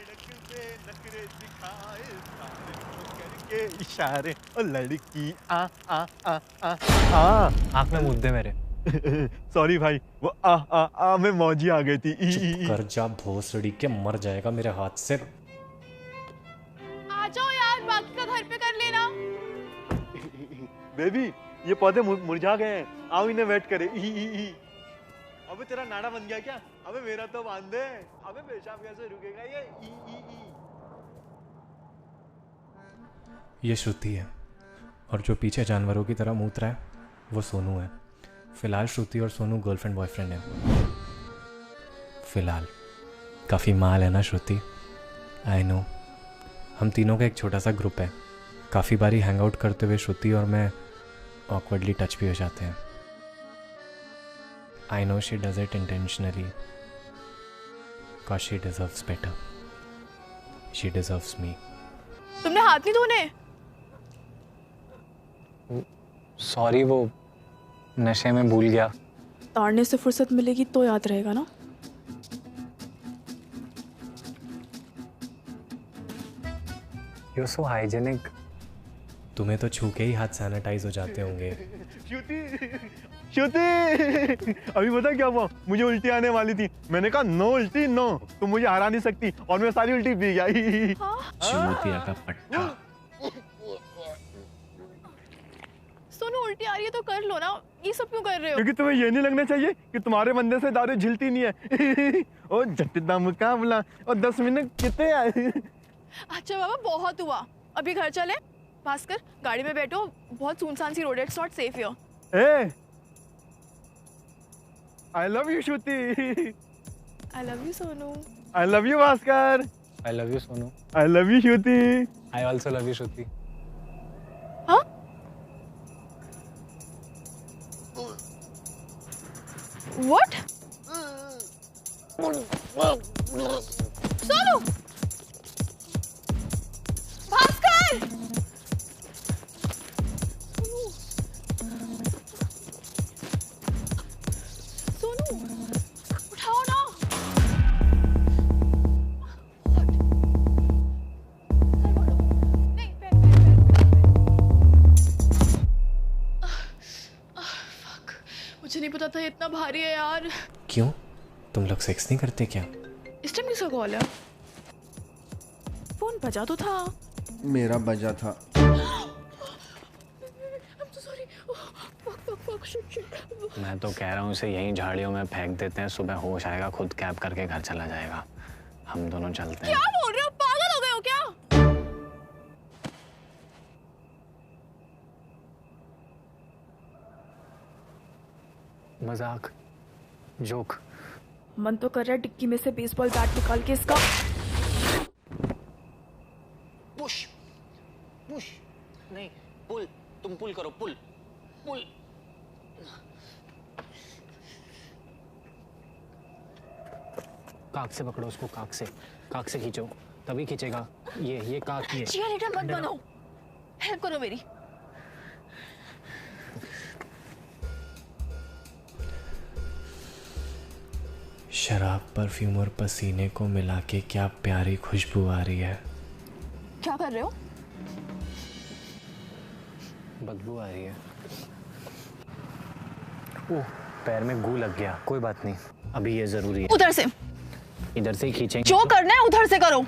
सड़क पे नखरे दिखाए सारे करके इशारे ओ लड़की आ आ आ आ आ आँख में मुद्दे मेरे। सॉरी भाई, वो आ में मौजी आ गई थी। चुप कर जा भोसड़ी के, मर जाएगा मेरे हाथ से। आ जाओ यार, बाकी का घर पे कर लेना। बेबी ये पौधे मुरझा गए हैं, आओ इन्हें वेट करे। अबे तेरा नाड़ा बन गया क्या? अबे मेरा तो बांध दे। अबे पेशाब कैसे रुकेगा ये? ये श्रुति है, और जो पीछे जानवरों की तरह मूत रहा है वो सोनू है। फिलहाल श्रुति और सोनू गर्लफ्रेंड बॉयफ्रेंड है। फिलहाल काफ़ी माल है ना श्रुति? I know. हम तीनों का एक छोटा सा ग्रुप है। काफ़ी बारी हैंग आउट करते हुए श्रुति और मैं ऑकवर्डली टच भी हो जाते हैं। I know she does it intentionally, because she deserves better. She deserves me. तुमने हाथ नहीं धोने? सॉरी, वो नशे में भूल गया। ताड़ने से फुर्सत मिलेगी तो याद रहेगा ना। You're so hygienic. तुम्हें तो छू के ही हाथ सैनिटाइज हो जाते होंगे। श्रुति अभी पता क्या हुआ? मुझे उल्टी आने वाली थी, मैंने कहा नो उल्टी नो, तुम मुझे हरा नहीं सकती, और मैं सारी उल्टी पी गया। चूतिया का पट्टा। सोनू उल्टी आ रही है तो कर लो ना, ये सब क्यों कर रहे हो? क्योंकि तुम्हें ये नहीं लगना चाहिए कि तुम्हारे बंदे से दारू झिलती नहीं है। ओ जटिदा मुकाबला, और 10 मिनट कितने आए? अच्छा बाबा बहुत हुआ, अभी घर चले। भास्कर गाड़ी में बैठो, बहुत सुनसान सी रोड है, it's not safe here. A I love you Shruti. I love you Sonu. I love you Bhaskar. I love you Sonu. I love you Shruti. I also love you श्रुति। हाँ? What? सोनू! भास्कर! सोनू, उठाओ ना। नहीं, पैर। Fuck, मुझे नहीं पता था ये इतना भारी है यार। क्यों? तुम लोग सेक्स नहीं करते क्या? इस टाइम किसका कॉल है? फोन बजा तो था। मेरा बजा था। I'm so sorry. Fuck, shit. मैं तो कह रहा हूँ इसे यहीं झाड़ियों में फेंक देते हैं, सुबह होश आएगा खुद कैब करके घर चला जाएगा। हम दोनों चलते हैं। क्या बोल रहे हो? पागल हो गए हो क्या? मजाक, जोक। मन तो कर रहा है डिक्की में से बेसबॉल बैट निकाल के इसका। पुश पुश नहीं, पुल। तुम पुल करो, पुल पुल। काक से पकड़ो उसको, काक से खींचो, तभी खींचेगा। ये काक ये। चीयरलीडर मत बनो, हेल्प करो मेरी। शराब, परफ्यूम और पसीने को मिला के क्या प्यारी खुशबू आ रही है। क्या कर रहे हो? बदबू आ रही है। ओह, पैर में गू लग गया। कोई बात नहीं, अभी ये जरूरी है। उधर से। इधर से ही खींचेंगे। जो करना है उधर से करो,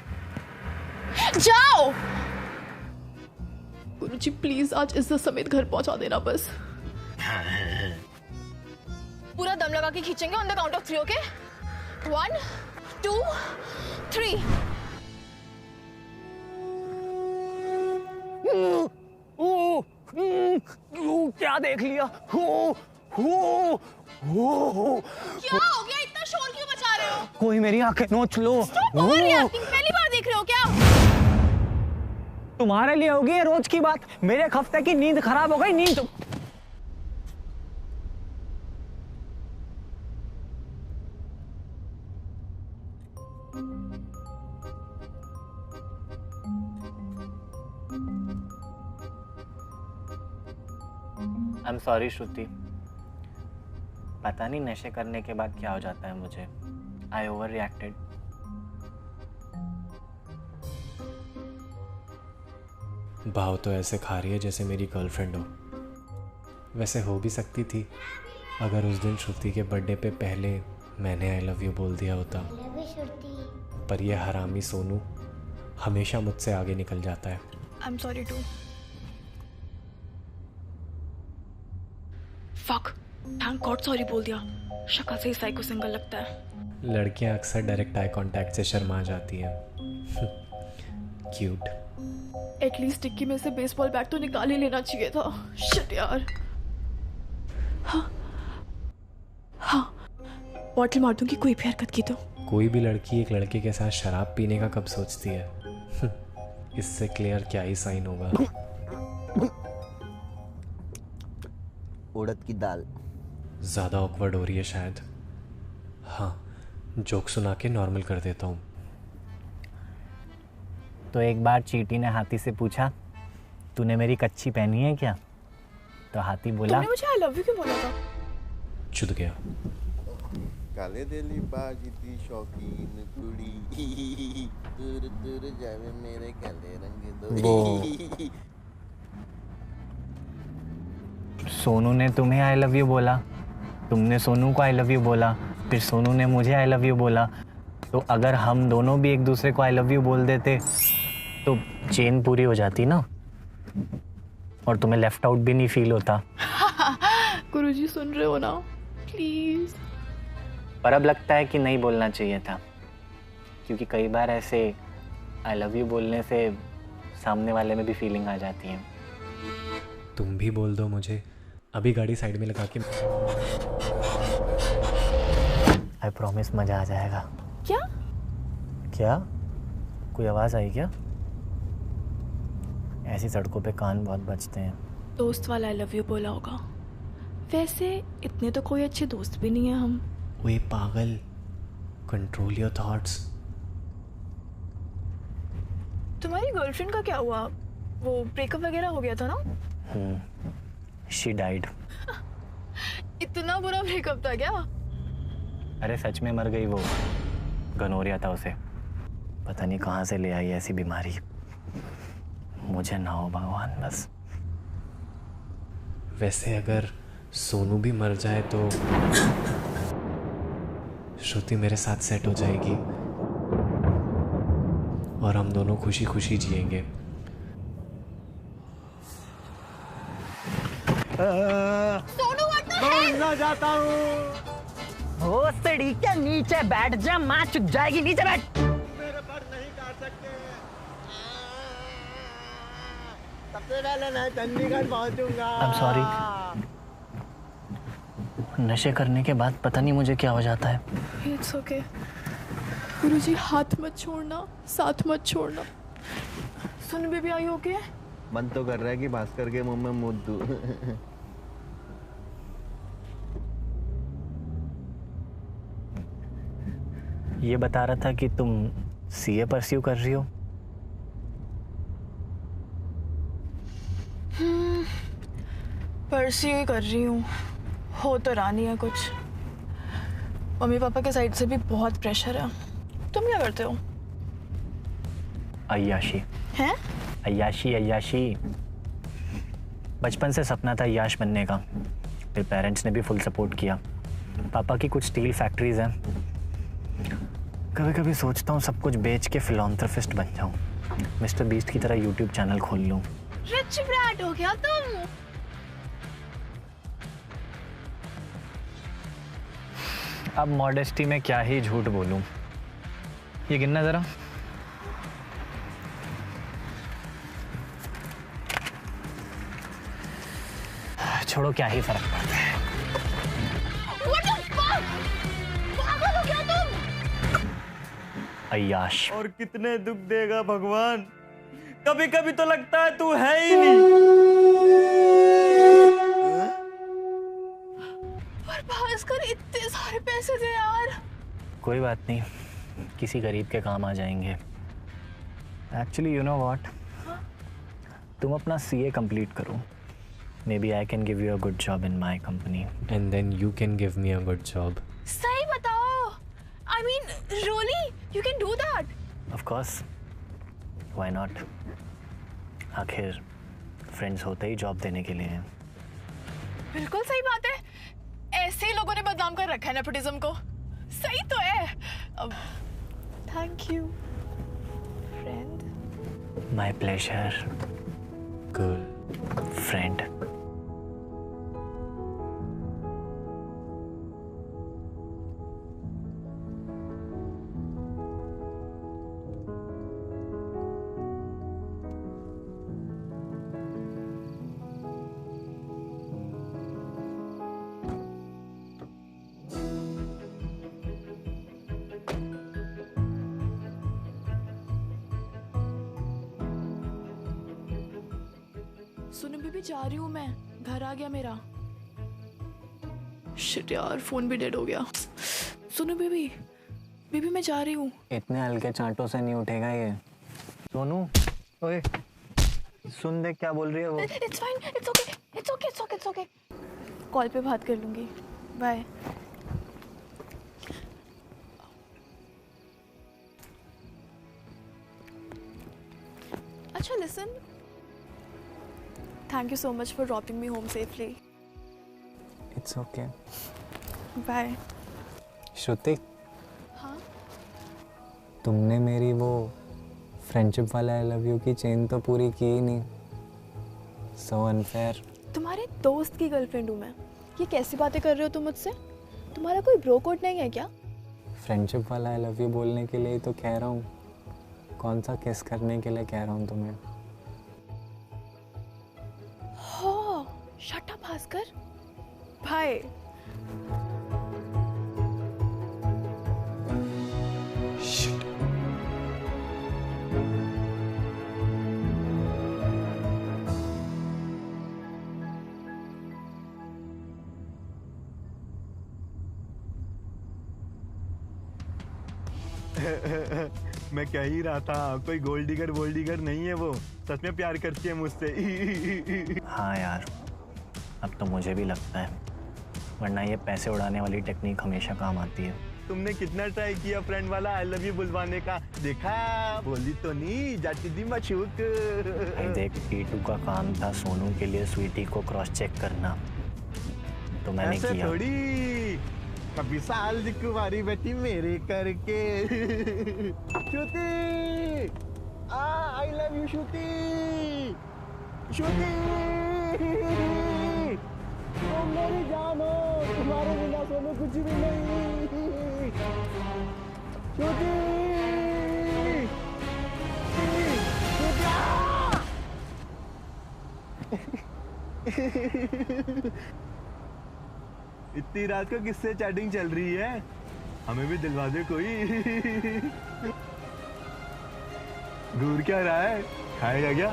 जाओ। गुरुजी प्लीज आज इज्जत समेत घर पहुंचा देना बस। पूरा दम लगा के खींचेंगे on the count of 3, okay? 1 2 3। क्या देख लिया? क्या हो गया? इतना शोर क्यों मचा रहे हो? कोई मेरी आंखें नोच लो। पहली बार देख रहे हो क्या? तुम्हारे लिए होगी ये रोज की बात। मेरे एक हफ्ते की नींद खराब हो गई। नींद आई एम सॉरी श्रुति, पता नहीं नशे करने के बाद क्या हो जाता है मुझे। आई ओवर रिएक्टेड। भाव तो ऐसे खा रही है जैसे मेरी गर्लफ्रेंड हो। वैसे हो भी सकती थी अगर उस दिन श्रुति के बर्थडे पे पहले मैंने आई लव यू बोल दिया होता। पर ये हरामी सोनू हमेशा मुझसे आगे निकल जाता है। I am sorry too. Fuck, thank God sorry बोल दिया। शक्ल से ही साइको सिंगल लगता है। लड़कियां अक्सर डायरेक्ट आई कांटेक्ट से शर्मा जाती हैं। क्यूट। एटलीस्ट टिक्की में से बेसबॉल बैट तो निकाल ही लेना चाहिए था। शिट यार। हाँ, बॉटल मार दूंगी कोई भी हरकत की तो। कोई भी लड़की एक लड़के के साथ शराब पीने का कब सोचती है? इससे क्लियर क्या ही साइन होगा। उड़द की दाल। ज़्यादा ऑकवर्ड हो रही है शायद। हाँ, जोक सुना के नॉर्मल कर देता हूँ। तो एक बार चींटी ने हाथी से पूछा, तूने मेरी कच्ची पहनी है क्या? तो हाथी बोला, तुमने मुझे आई लव यू क्यों बोला था? चुद गया। काले दिली बागी दी शौकीन कुड़ी, दूर दूर जावे मेरे काले रंग दो। सोनू ने तुम्हें आई लव यू बोला, तुमने सोनू को आई लव यू बोला, फिर सोनू ने मुझे आई लव यू बोला। तो अगर हम दोनों भी एक दूसरे को आई लव यू बोल देते तो चेन पूरी हो जाती ना, और तुम्हें लेफ्ट आउट भी नहीं फील होता। गुरुजी सुन रहे हो ना? प्लीज। पर अब लगता है कि नहीं बोलना चाहिए था, क्योंकि कई बार ऐसे आई लव यू बोलने से सामने वाले में भी फीलिंग आ जाती है। तुम भी बोल दो मुझे। अभी गाड़ी साइड में लगा के। आई प्रॉमिस मजा आ जाएगा। क्या? क्या? कोई आवाज़ आई क्या? ऐसी सड़कों पे कान बहुत बजते हैं। दोस्त वाला आई लव यू बोला होगा। वैसे इतने तो कोई अच्छे दोस्त भी नहीं है हम। ओए पागल, कंट्रोल योर थॉट्स। तुम्हारी गर्लफ्रेंड का क्या हुआ? वो ब्रेकअप वगैरह हो गया था ना? She died. इतना बुरा ब्रेकअप था क्या? अरे सच में मर गई वो। गनोरिया था उसे। पता नहीं कहाँ से ले आई ऐसी बीमारी। मुझे ना हो भगवान बस। वैसे अगर सोनू भी मर जाए तो श्रुति मेरे साथ सेट हो जाएगी और हम दोनों खुशी खुशी जिएंगे। मैं जाता हूँ। हो सीढ़ी के नीचे बैठ जा, माँ चुक जाएगी। नीचे बैठ। मेरे पर नहीं काट सकते। सबसे पहले मैं चंडीगढ़ पहुंचूंगा। I'm sorry। नशे करने के बाद पता नहीं मुझे क्या हो जाता है। It's okay। गुरुजी हाथ मत छोड़ना, साथ मत छोड़ना। सुन बेबी, आई ओके? मन तो कर रहा है कि भास्कर के मुंह में मुद्द दूं। ये बता रहा था कि तुम सीए परस्यू कर रही हो। परस्यू ही कर रही हूँ। हो तो रानी है कुछ। मम्मी पापा के साइड से भी बहुत प्रेशर है। तुम क्या करते हो? अय्याशी। हैं? अय्याशी अय्याशी। बचपन से सपना था यश बनने का। फिर पेरेंट्स ने भी फुल सपोर्ट किया। पापा की कुछ स्टील फैक्ट्रीज हैं। कभी कभी सोचता हूँ सब कुछ बेच के फिलॉन्थ्रोपिस्ट बन जाऊँ। मिस्टर बीस्ट की तरह यूट्यूब चैनल खोल लूँ। रिच ब्रैट हो गया तुम। अब मॉडेस्टी में क्या ही झूठ बोलूं। ये गिनना जरा। छोड़ो, क्या ही फर्क पड़ता है। पागल हो गया तुम? अय्याश। और कितने दुख देगा भगवान। कभी कभी तो लगता है तू है ही नहीं। पर भास्कर इतने सारे पैसे थे यार। कोई बात नहीं, किसी गरीब के काम आ जाएंगे। एक्चुअली यू नो व्हाट, तुम अपना सीए कंप्लीट करो। Maybe I can give you a good job in my company. And then you can give me a good job. सही बताओ। I mean, really? You can do that? Of course. Why not? आखिर friends होते ही job देने के लिए हैं। बिल्कुल सही बात है, ऐसे ही लोगों ने बदनाम कर रखा है नेपोटिज्म को। सही तो है। Thank you friend. My pleasure girl. Friend. सुनो बेबी, जा रही हूँ मैं, घर आ गया मेरा। शिट यार, फोन भी डेड हो गया। सुनो बेबी, बेबी मैं जा रही हूँ। इतने हल्के चांटों से नहीं उठेगा ये। सोनू, ओए सुन दे क्या बोल रही है वो। It's fine, it's okay, it's okay, it's okay, it's okay. Call पे बात कर लूंगी, बाय। अच्छा listen, thank you so much for dropping me home safely. It's okay. Bye. Shruti, हाँ तुमने मेरी वो फ्रेंडशिप वाला आई लव यू की चेन तो पूरी की ही नहीं। So unfair. तुम्हारे दोस्त की गर्लफ्रेंड हूँ मैं, ये कैसी बातें कर रहे हो तुम मुझसे? तुम्हारा कोई ब्रो कोड नहीं है क्या? फ्रेंडशिप वाला आई लव यू बोलने के लिए ही तो कह रहा हूँ, कौन सा किस करने के लिए कह रहा हूँ तुम्हें। हो, शट अप भास्कर। भाई मैं कह ही रहा था, कोई गोल्ड डिगर नहीं है वो, सच में प्यार करती है मुझसे। हाँ यार, अब तो मुझे भी लगता है, वरना ये पैसे उड़ाने वाली टेक्निक हमेशा काम आती है। तुमने कितना ट्राई किया फ्रेंड वाला आई लव यू बुलवाने का, देखा बोली तो नहीं जाती थी मशूक। भाई देख, टीटू का काम था सोनू के लिए स्वीटी को क्रॉस चेक करना, तो मैंने ऐसे किया। थोड़ी, कभी साल जी कुंवारी बेटी मेरे करके। श्रुति, आई लव यू श्रुति, श्रुति तुम मेरी जान हो, तुम्हारे बिना सोनू कुछ भी नहीं। श्रुति, इतनी रात को किससे चैटिंग चल रही है? हमें भी दिलवा दे कोई। घूर क्या रहा है, खाएगा क्या?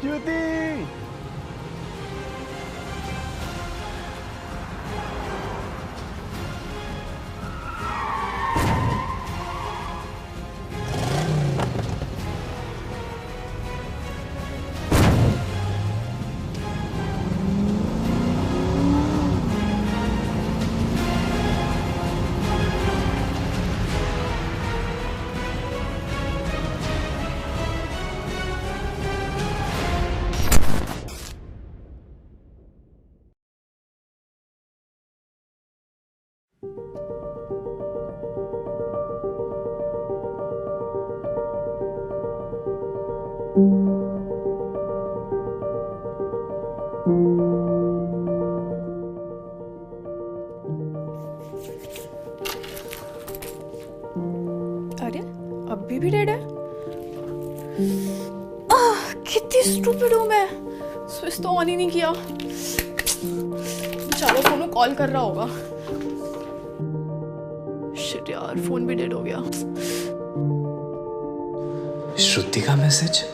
श्रुति, अरे अभी भी डेड है। कितनी स्टूपिड हूँ मैं, स्विच तो ऑन ही नहीं किया। बेचारा सोनू कॉल कर रहा होगा। शिट यार, फोन भी डेड हो गया। श्रुति का मैसेज।